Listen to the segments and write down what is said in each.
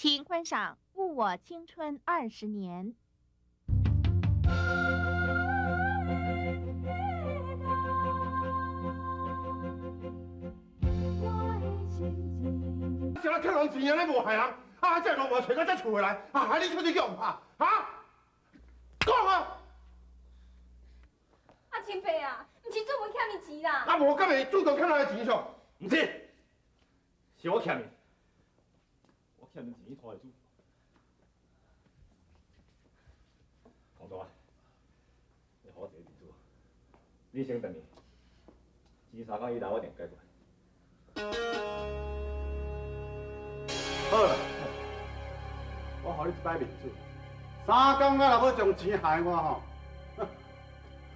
请观赏《误我青春20年》。想来欠人钱啊，你无害人，啊，这老婆找到这厝回来，啊，你出去用怕，啊？讲啊！啊，清白啊，唔是主文欠你钱啦。啊，无敢会主动欠咱的钱上？唔是，是我欠你，我欠你钱，你拖来煮。洪大，你好一个面子，你先等你，前3天以内我一定解决。好啦，我予你一摆面子，3天我若要将钱害我吼，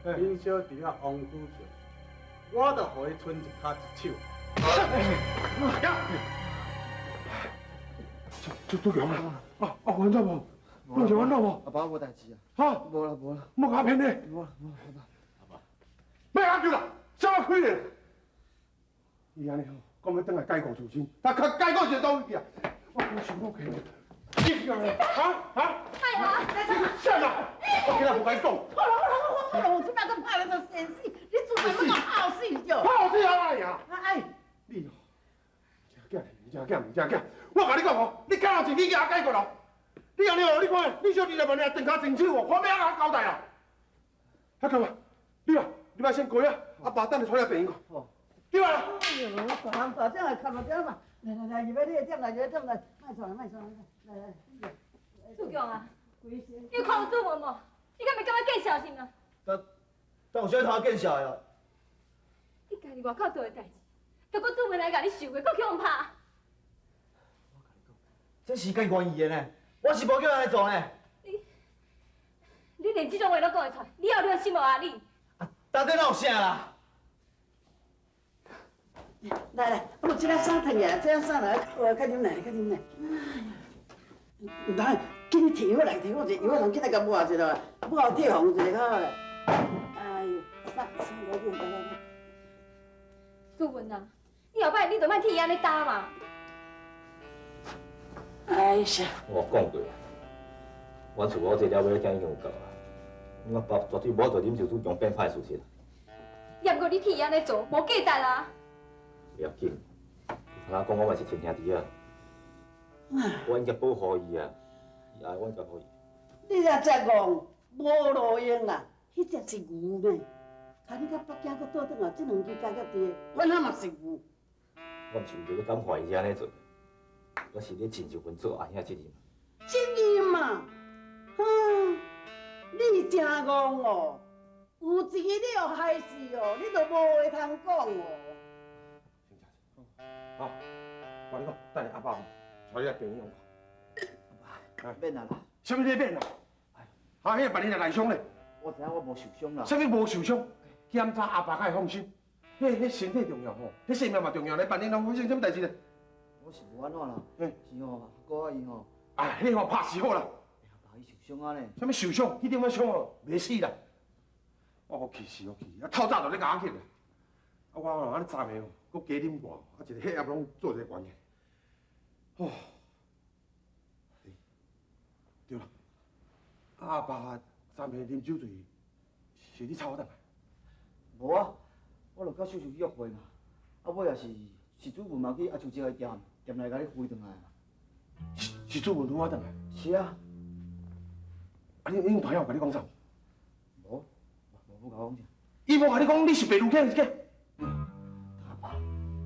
恁小弟啊王子秀，我就予伊伸一骹一手。朱强啊！啊，完怎无？完全完怎无？阿爸无代志啊。哈？无啦无啦，莫甲骗你！无啦，阿爸，别阿叫啦，啥开咧？伊安尼吼，讲要转来解雇自身，但解雇是倒去啊！我想我去，你讲咧？哎呀，啥啦？我今仔无甲你讲。好了，我这那个怕了都生气，你做什么那么好事就？好死啊呀！哎，你哦，正囝，唔正囝，我甲你讲哦，你欠我钱，你甲我解决咯。你安尼哦，你看，你小弟来问你，顿骹真手哦，看要安怎交代啊？啊，干嘛？你啊，你莫先过啊，阿爸等你出来病院看。好。对啊。哎呦，大人大正来看到这嘛，来，入来你个点来，卖错来，来。朱强啊，规身。你有看有主文无？你敢袂感觉见笑心啊？但有啥通见笑的啊？你家己外口做的代志，结果主文来甲你受过，搁去互拍。这是跟愿意的呢，我是无叫人来做呢。你连这种话都讲会出，你有良心无啊你？啊，到底哪有啥啦？来，我这个衫脱下，这个衫来，我较啉来。唔通，紧你提我来，提我一，我同紧来甲抹一下，抹贴红一下较好咧。哎呦，衫来。主文啊，你后摆你就莫替伊安尼打嘛。哎呀，我讲过啊，阮厝我这条尾囝已经有够啊，我爸绝对无做啉酒主强变歹事情。也毋过你替伊安尼做，无价值啊。不要紧，他讲我嘛是亲兄弟啊，我应该保护伊啊，伊爱我应该保护伊。你若遮戆，无路用啦，迄只是牛呢。看你甲北京搁倒转来，这2支解决地，我那嘛是牛。我毋是为着要感化伊安尼做，我是咧尽一份做阿兄责任。责任嘛，你真戆哦！有一日你有害事哦，你都无话通讲哦。好，我你讲，等下阿爸带你来病院看。免啊啦，什么你免啦？啊，迄万一若内伤咧？我知影我无受伤啦。什么无受伤？检查阿爸才会放心。迄身体重要吼，迄性命嘛重要咧。万一若发生什么代志咧？我是无安怎啦，是吼，哥伊吼，哎，迄吼拍死好啦。阿爸伊受伤啊呢。什么受伤？迄点仔伤哦，袂死啦。我气死，啊透早就咧咬起啦。啊，我吼安尼昨暝哦，搁加啉寡，啊一个血压拢做一个悬去。哦，对啦，阿爸昨暝啉酒醉，是你吵我倒来？无啊，我落到秀秀去约会嘛，啊尾也是主文嘛去阿秋姐个店内甲你飞转来啊。是主文拄我倒来？是啊。啊，你朋友甲你讲啥？无甲我讲啥。伊无甲你讲你是白女囝是假？阿爸，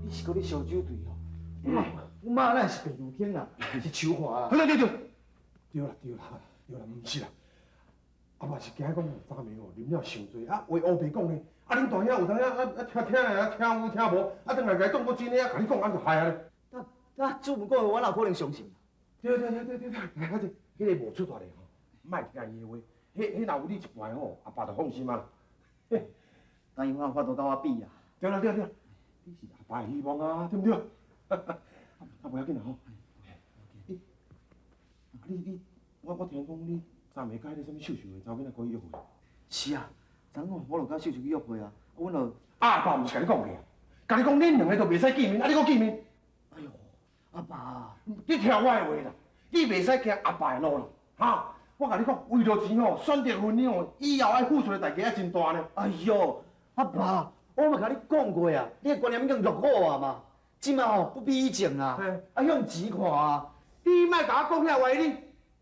你是讲你烧酒醉哦？我妈哪是白女囝啦，是秋花啦。对，对啦，毋是啦。阿爸是惊讲昨暝哦啉了伤醉，啊话乌白讲呢。啊，恁大兄有当听的听有听无，啊，等下甲伊当作真的啊，甲你讲安就害啊咧。那主文讲的，我哪可能相信？对，啊这迄个无出大咧吼，莫听伊的话，迄若有你一半吼，阿爸就放心啊。但伊有法度甲我比啊。对，你是阿爸的希望啊，对不对？啊，无要紧啦吼。你，我听讲你昨暝甲迄个什么秀秀的查某囡仔可以约会。是啊，昨昏我落甲秀秀去约会啊，阮就阿爸毋是甲你讲过啊，甲你讲恁2个都袂使见面，啊你搁见面？哎呦，阿爸，你听我的话啦，你袂使行阿爸的路啦，哈！我甲你讲，为了钱吼，选择婚姻吼，以后爱付出的代价还真大呢。哎呦，阿爸，我嘛甲你讲过啊，你的观念已经落伍啊嘛，即马吼不比以前啊，啊向钱看啊。你莫甲我讲遐话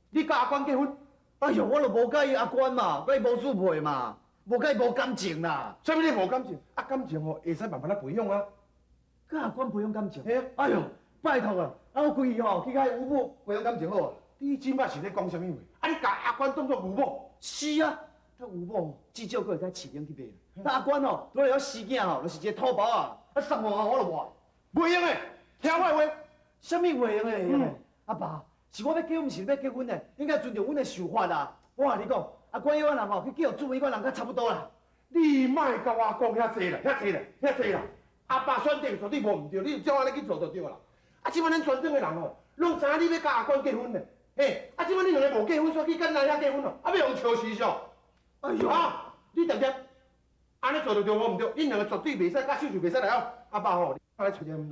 你甲阿关结婚？哎呦，我就无介意阿关嘛，甲伊无姊妹嘛，无甲伊无感情啦。啥物你无感情？啊感情吼会使慢慢来培养啊。甲阿关培养感情？嘿啊！哎呦，拜托啊，啊我规日吼去甲伊有某培养感情好啊。你即摆是咧讲啥物话？啊你甲阿关当作牛某？是啊，他有某至少佫会使饲养去买。但阿关吼，如果要死囝吼，就是一个土包啊，啊送我我就活。袂用诶，听我话。啥物袂用诶？阿爸，是我要结婚，是要结婚诶，应该尊重阮诶想法啦。我甲你讲，阿关迄款人吼，去叫姊妹迄款人较差不多啦。你莫甲我讲遐济啦，遐济啦，遐济啦！阿爸选择绝对无毋对，你就照安尼去做就对啦。啊，即摆咱全镇诶人吼，拢知影你要甲阿关结婚咧。嘿，啊，即摆你两个无结婚，煞去跟咱遐结婚咯，啊，要用笑死上。哎呦，啊，你直接安尼做就对无毋对，恁两个绝对袂使，甲秀秀袂使来哦。阿爸吼，我来找一个人，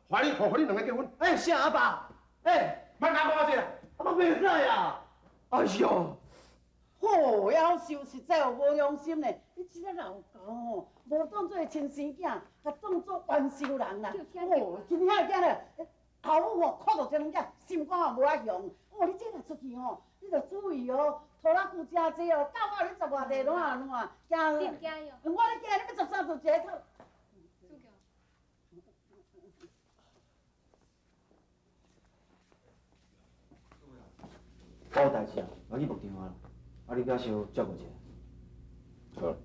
互你两个结婚。哎，啥阿爸？哎，莫甲我讲这啦，阿爸袂使啊！哎呦，好夭寿，实在有无良心嘞！你这个老狗吼，无当做亲生囝，还当做冤仇人啦！哦，今天囝咧，头毛吼看到这两囝，心肝也无爱向。哦，你这若出去吼，你着注意哦，拖拉骨真济哦，到你十外地乱惊。你唔惊哟？我咧惊，你要13做一个套。我有代志啊，我去牧场啊，啊你甲小照顾一下。好。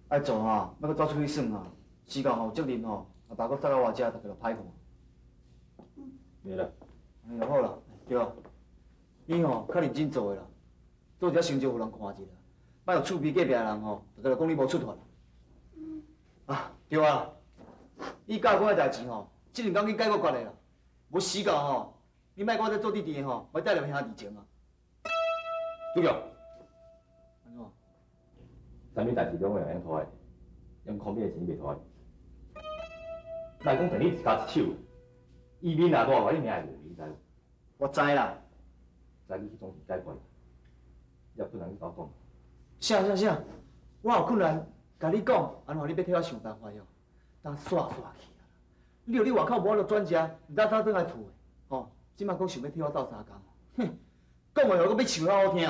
爱做吼，要搁走出去耍啊，时间吼责任吼，阿爸搁塞到我遮，大家就歹看。没了。安尼就好啦，对啊。你吼较认真做的啦，做一下成就互人看一下，莫有厝边隔壁的人吼，大家就讲你无出头。啊，对啊。你教我的代志吼，这两工去解决决的啦。无时间吼。你莫讲我在做弟弟吼，我带两兄弟情啊。主角，安怎？啥物代志拢会用拖的，用空面的钱袂拖的。咱讲等你一家一手，伊面若大，我你命会无面，知无？我知啦。知你去总是解决，要不然你搞讲。啥，我有困难，甲你讲，安怎你要替我想办法哟？当煞去啊！你外口无法度转食，毋知早转来厝的，吼。即摆讲想要替我斗相共，哼，讲话又搁要笑较好听。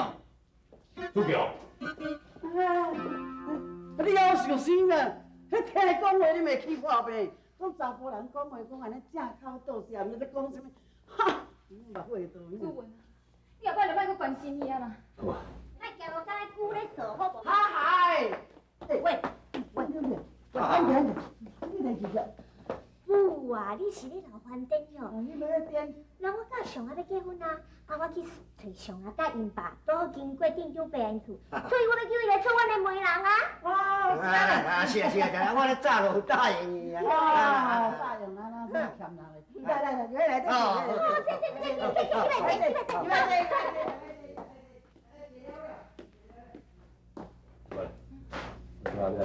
主角，你要小心啊！迄听讲话你袂去破病，讲查甫人讲话讲安尼正口倒舌，毋知在讲啥物。哈，你目会倒。朱文，你后摆就莫搁关心伊啊啦。好啊。那叫我刚才姑咧说好不好？哈嗨，喂，喂，你来几个？不啊，你是咧老翻灯哟。你要点？那我甲上阿要结婚啊，我去找上阿甲因爸，拄好经过店长伯因厝，所以我要叫伊来做阮的媒人啊。啊，是，我咧早就答应你啊。哇，答应咱欠人的。来，喂，我今仔日来。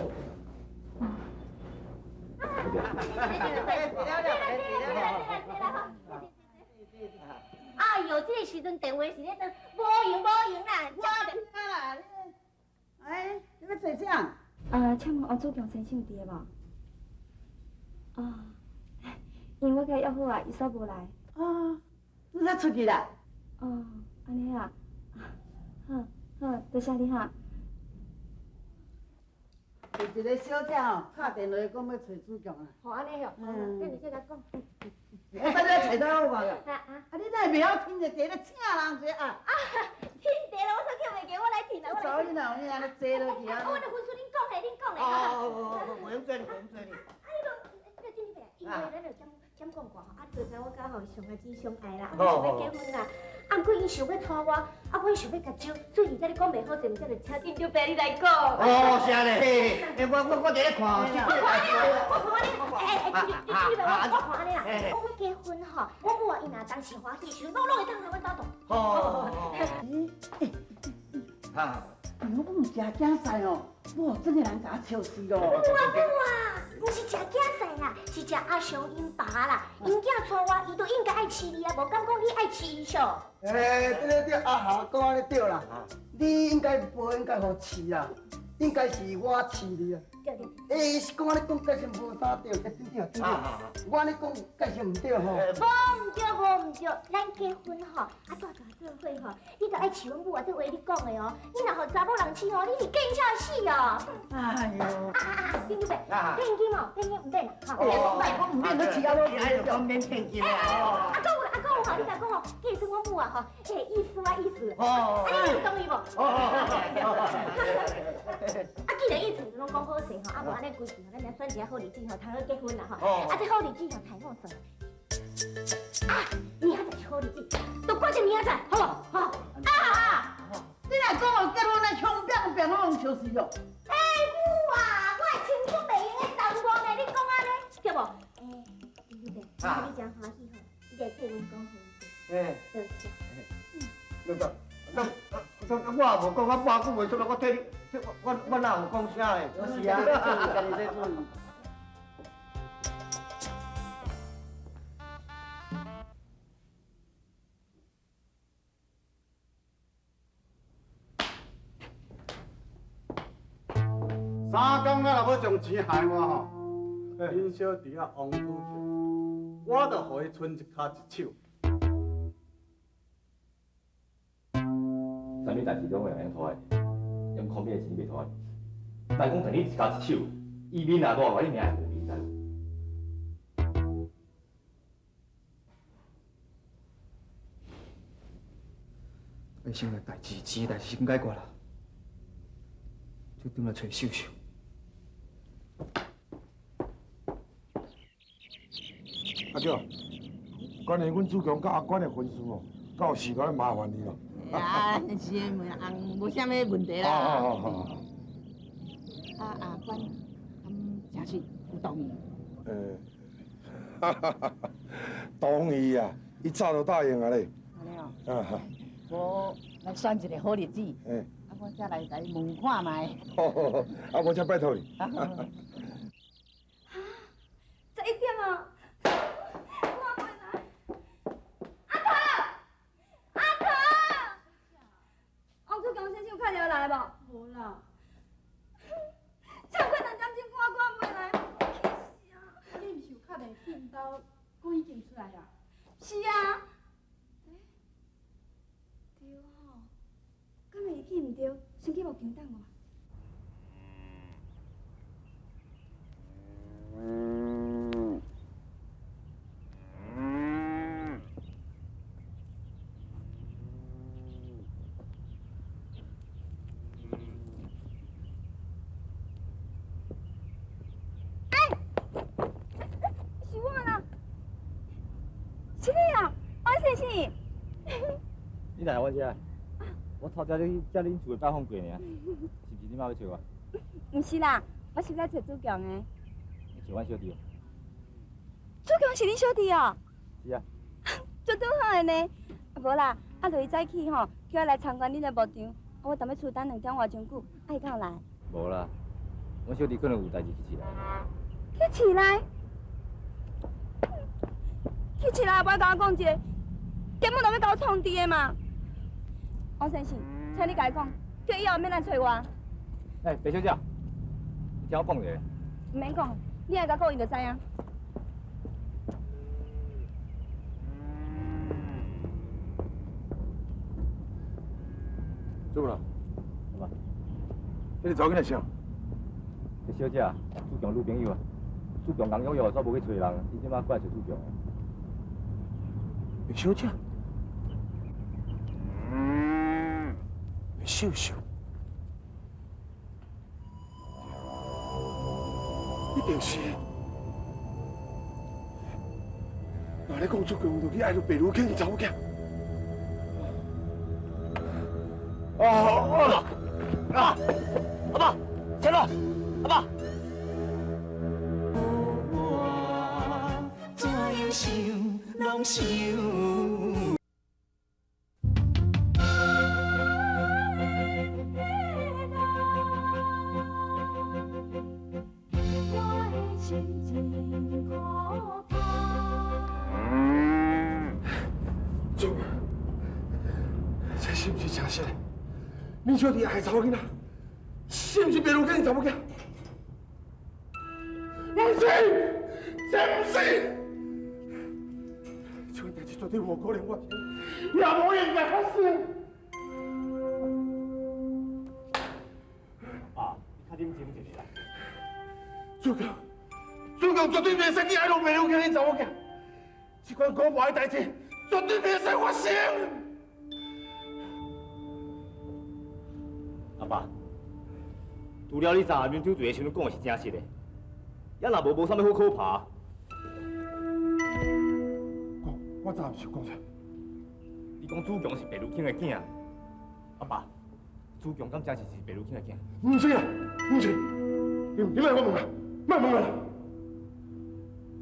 哎呦，这个时阵电话是咧当无用啦。我听啦，哎，你要做啥？请问王主强先生伫无？因为我甲伊约好啊，伊煞无来。你才出去啦？安尼啊，好，多谢你哈。有一个小姐吼，打电话讲要找主强啊。好，安尼哦，那你再来讲。我等你找到我吧。你哪会袂晓听一个咧请人者啊？听得了，我说叫袂记，我来听啦，我来听。你哪有安尼坐落去啊？我的分数恁讲嘞，恁讲嘞。不用做你，不用做你。你真白，因为咱就讲过吼，昨天我甲吼上阿姊相爱啦，我想要结婚啦。过伊想要娶我，我想要甲酒，所以伊甲你讲袂好势，毋则就请店长伯你来讲。是安尼，我伫咧看。我看安尼啦，我要结婚吼，我母啊伊若当时欢喜，想拢会当来阮家住。哈。我唔食惊晒哦，哇，真个人甲我笑死咯。母啊，不是食囝婿啦，是食阿雄因爸啦。因囝娶我，伊都应该爱饲你啊，无敢讲你爱饲伊上。对，阿霞讲安尼对啦，你应该无应该互饲啦，应该是我饲你啊。对。是讲安尼讲，介绍无啥对，对。我安尼讲介绍唔对吼。无唔对，咱结婚吼，大做伙吼，你著爱饲阮母啊，这话你讲的哦。你若互查某人饲吼，你是见笑死哦。哎呦！丁主伯，现金哦，现金唔免啦，吼。我唔免你饲啊，我爱就免现金啊。阿公吼，你甲讲吼，计算我母啊吼，意思。哦。你有同意无？既然以前拢讲好势吼，无安尼规矩吼，咱来选一个好日子吼，通好结婚啦吼。这好日子吼，太好算。明仔载是好日子，都赶着明仔载，好无？好。你若讲哦，结婚来枪变拢笑死哦。母啊，我的青春袂用咧耽误呢，你讲安尼，对无？对不对？你真欢喜吼，你来替阮讲好事。对。对个，我也无讲，我半句袂出来，我替你，我哪有讲啥嘞？是啊，家己在注意。三工啊，若要将钱害我吼，恁小弟啊王土秀，我著互伊剩一骹一手。啥物代志拢会用拖的，用空边的钱袂拖的。但讲趁你一骹一手，伊面若大，我你命会无面知。你想个代志，钱的代志先解决啦，就转来找秀秀。阿舅，关于阮主强甲阿管的婚事哦，敢有事个麻烦你咯。啊，是无啥物问题啦。好。阿管，真是有同意。同意啊，伊早就答应啊咧。安尼哦。我来选一个好日子。我才来甲伊问看卖。好，啊，无才拜托你。 11点啊！我回来，阿桃，王主强先生有打电话来无？无啦。超过2点钟，我回来，气死啊！你毋是有敲电话到，讲已经出来啦？是啊。对吼，敢会记毋对？先去无强等我。 是你啊，王先生。你哪来阮遮？我头家你遮恁厝的拜访过呢，是不是你妈要找我？毋是啦，我是来找主强的。你找阮小弟哦？主强是你小弟哦？是啊。足拄好的呢。无啦，落伊早起吼，叫我来参观恁的牧场。我踮咧厝等2点外钟久，伊敢有来？无啦，阮小弟可能有代志去市内。去市内？去市内，无甲我讲一个，根本就要甲我创治的嘛。王先生，请你甲伊讲，叫以后免来找我。哎，白小姐，你听我讲者。唔免讲，你来甲讲，伊就知影。 做啦？什么？你查囡仔啥？白小姐，主强女朋友啊，主强人拥有，煞无去找人，伊即马过来找主强。白小姐？白秀秀，一定是。那你讲主强就去爱到白如卿查某囝？ 阿爸，起来，阿爸。我怎样想，拢想。我的心是不是真实的？你小弟爱查某囡仔，是不是别路跟查某囝？不是，真不是。这款代志绝对无可能发生，也无应该发生。爸，你较冷静一下。主公绝对袂使去爱路别路跟查某囝，这款可怕的代志绝对袂使发生。阿爸，除了你昨下面酒醉的时阵讲的是真实的，也若无啥物好可怕。我昨暗时讲啥？你讲主强是白如卿的囝，阿爸，主强敢真是白如卿的囝？唔是啊，唔是，你莫我问啊，莫问啊！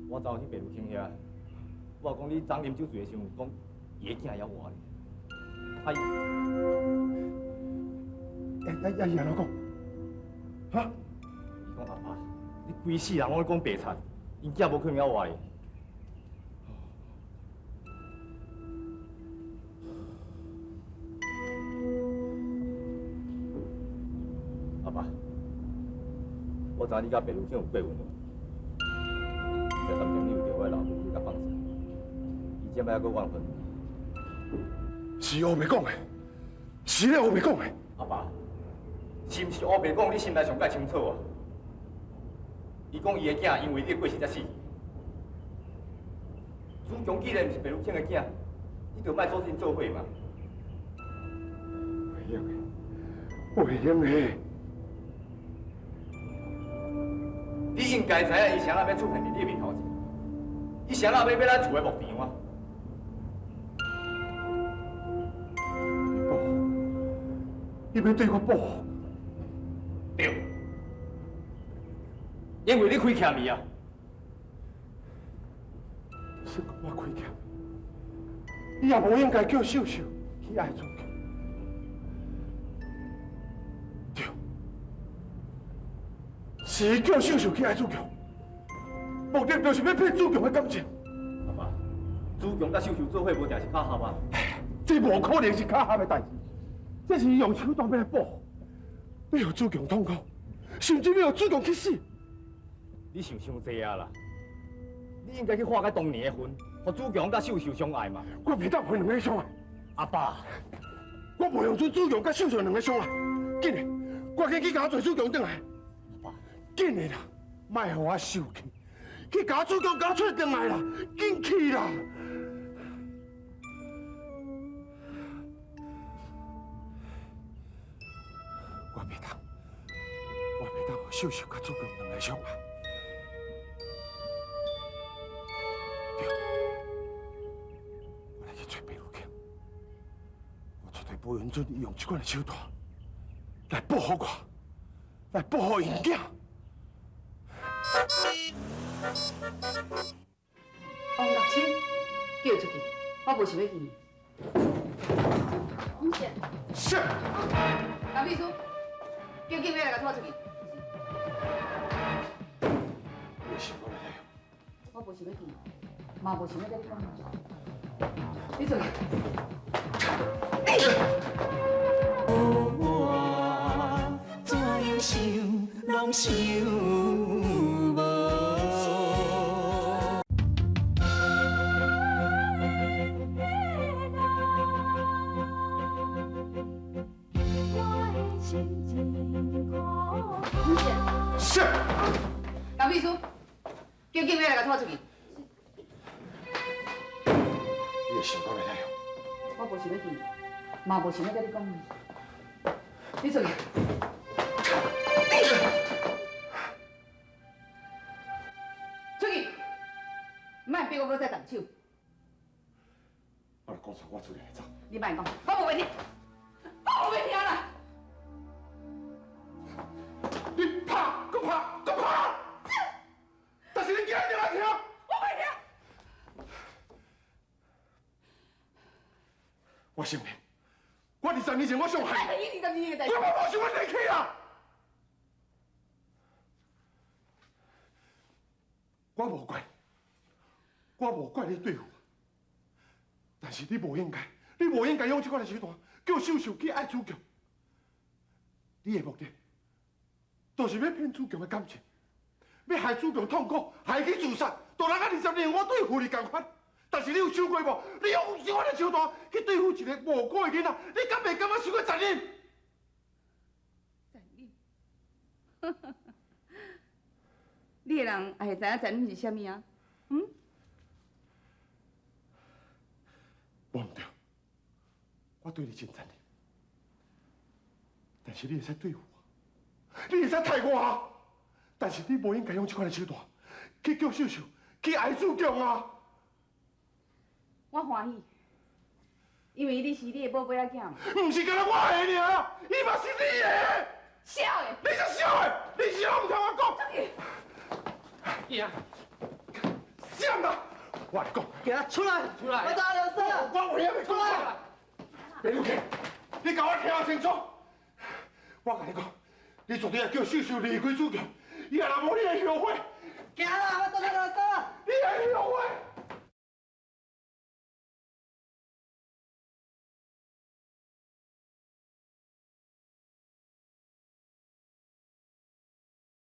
我走去白如卿遐，我讲你昨啉酒醉的时阵讲伊的囝也活咧，伊安怎讲？哈？伊讲阿爸，你规世人拢咧讲白贼，因囝无可能也活咧。阿爸，我知你甲白如卿有过阮无？在当前你有着我的老母你甲放下，伊这摆还阁怨恨。是乌白讲的，是咧乌白讲的。阿爸，是毋是乌白讲？你心内上解清楚啊？伊讲伊的囝因为你的过失才死。主强既然毋是白如卿的囝，你就莫做阵做伙嘛。袂用的，袂用的。你应该知影伊谁人要出现伫你的面头前，伊谁人要咱厝的木场啊？你要对我报复？对，因为你亏欠伊啊。是我亏欠，你也无应该叫秀秀去爱主角。对，是叫秀秀去爱主角，目的就是要骗主角的感情。阿爸，主强甲秀秀做伙无定是巧合啊？这无可能是巧合的代志，这是用手段要来报复，要让主强痛苦，甚至要让主强去死。你想伤济啊啦！你应该去化解当年的婚，互主强甲秀秀相爱嘛。我袂当分两个相爱，阿爸，我袂容许主强甲秀秀两个相爱。紧的，赶紧去甲我做主强转来。阿爸，紧的啦，莫互我受气，去甲我主强甲我找转来啦，紧去啦！我袂当互秀秀甲主强两个相爱。我来去找白如卿，我绝对不允许你用这款手段来报复我，来报复因囝。王玉清，叫出去，我无想要见你。是。老秘书，叫警卫来甲拖出去。你想我来了？我无想要见你，嘛无想要跟你讲话。你出去。我怎样想，拢想无。是。老秘书，叫警卫来甲拖出去。你的想我来了？我无想要见你，嘛无想要跟你讲话。你出去。出去！莫逼我搁再动手。我来讲出我出来走。你莫讲，我无要听，我无要听啦。你拍，搁拍，搁拍！但是你今日就来听，我袂听。我承认，我20年前我伤害你，你20年的代志。我无想要离开啦。我无怪你对付我，但是你无应该用这款手段叫秀秀去爱主角，你的目的，就是要骗主角的感情，要害主角痛苦，害去自杀，就人家20年我对付你共款。但是你有想过无？你用这款的手段去对付一个无辜的囡仔，你敢袂感觉是个残忍？残忍？你个人也会知影残忍是啥物啊？嗯？无毋对，我对你真残忍，但是你会使对付我，你会使害我，但是你无应该用这款的手段去叫秀秀去爱主角啊！我欢喜，因为你是你的宝贝仔囝嘛。唔是干那我的尔，伊嘛是你的。笑的。你才笑的，你是拢唔听我讲。爷，闪啦！我来讲，给他出来！我打老师，我有影要讲出来。别入去，你甲我听清楚。我甲你讲，你绝对要叫秀秀离开主角，伊若无你会后悔。行啦，我打老师。你会